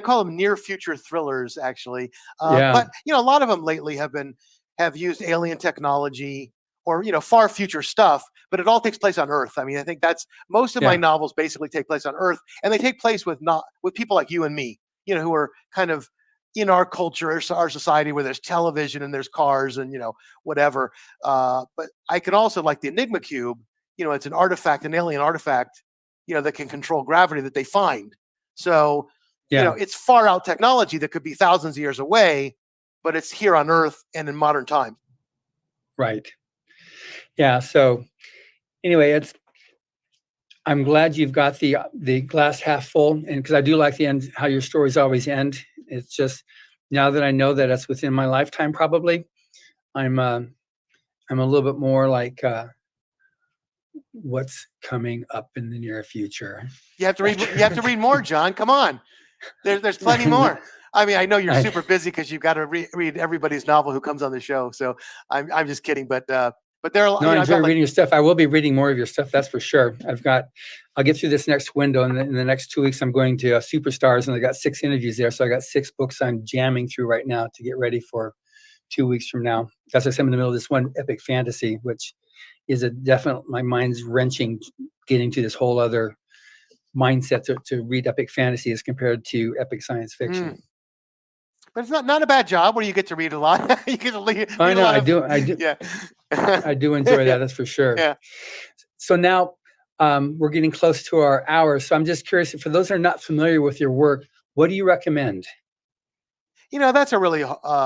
call them near future thrillers, actually. Yeah. But a lot of them lately have used alien technology or far future stuff, but it all takes place on Earth. I mean, I think that's most of my novels basically take place on Earth, and they take place with people like you and me, who are kind of in our culture, our society, where there's television and there's cars and whatever. But I can also, like the Enigma Cube, it's an artifact, an alien artifact, that can control gravity that they find. So it's far out technology that could be thousands of years away, but it's here on Earth and in modern time. Right. Yeah. So anyway, I'm glad you've got the glass half full, and because I do like the end, how your stories always end. It's just, now that I know that it's within my lifetime, probably, I'm a little bit more like what's coming up in the near future. You have to read. You have to read more, John. Come on, there's plenty more. I mean, I know you're super busy because you've got to read everybody's novel who comes on the show. So I'm just kidding, but there are. No, I enjoy reading your stuff. I will be reading more of your stuff. That's for sure. I'll get through this next window, and in the next 2 weeks, I'm going to Superstars, and I got 6 interviews there. So I got 6 books I'm jamming through right now to get ready for 2 weeks from now. As I said, I'm in the middle of this one epic fantasy, which is my mind's wrenching, getting to this whole other mindset to read epic fantasy as compared to epic science fiction. But it's not a bad job where you get to read a lot. You get to read I know, I do. Yeah. I do enjoy that. That's for sure. Yeah. So now we're getting close to our hour. So I'm just curious, for those that are not familiar with your work, what do you recommend? That's a really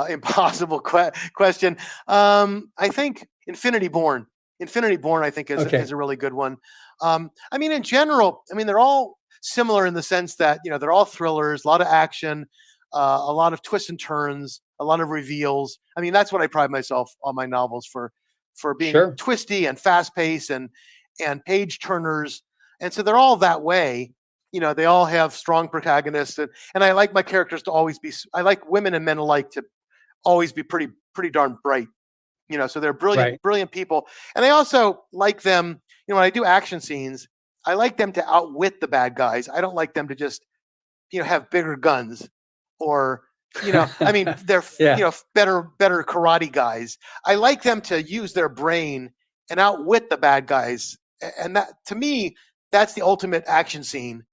impossible question. I think Infinity Born, I think is a really good one. I mean, in general, they're all similar in the sense that, they're all thrillers, a lot of action, a lot of twists and turns, a lot of reveals. I mean, that's what I pride myself on my novels for being twisty and fast paced and page turners. And so they're all that way. They all have strong protagonists, and I like my characters to always be. I like women and men alike to always be pretty darn bright. So they're brilliant people, and I also like them. When I do action scenes, I like them to outwit the bad guys. I don't like them to just, have bigger guns, or they're better karate guys. I like them to use their brain and outwit the bad guys, and that, to me, that's the ultimate action scene,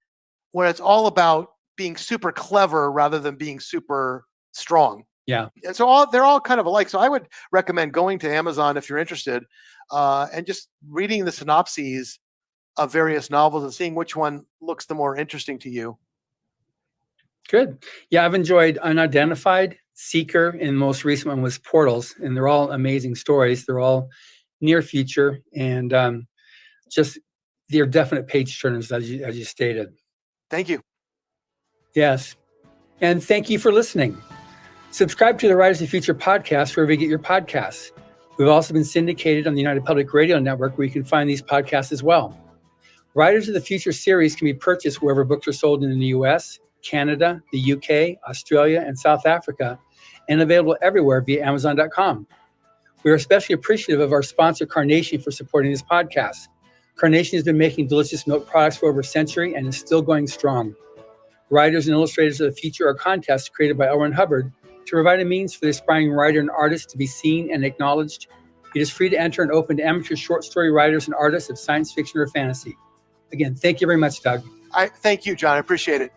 where it's all about being super clever rather than being super strong. Yeah. And so they're all kind of alike. So I would recommend going to Amazon if you're interested, and just reading the synopses of various novels and seeing which one looks the more interesting to you. Good. Yeah, I've enjoyed Unidentified, Seeker, and most recent one was Portals, and they're all amazing stories. They're all near future, and they're definite page turners, as you stated. Thank you. Yes. And thank you for listening. Subscribe to the Writers of the Future podcast wherever you get your podcasts. We've also been syndicated on the United Public Radio Network, where you can find these podcasts as well. Writers of the Future series can be purchased wherever books are sold in the US, Canada, the UK, Australia, and South Africa, and available everywhere via Amazon.com. We are especially appreciative of our sponsor, Carnation, for supporting this podcast. Carnation has been making delicious milk products for over a century and is still going strong. Writers and Illustrators of the Future are contests created by L. Ron Hubbard to provide a means for the aspiring writer and artist to be seen and acknowledged. It is free to enter and open to amateur short story writers and artists of science fiction or fantasy. Again, thank you very much, Doug. Thank you, John. I appreciate it.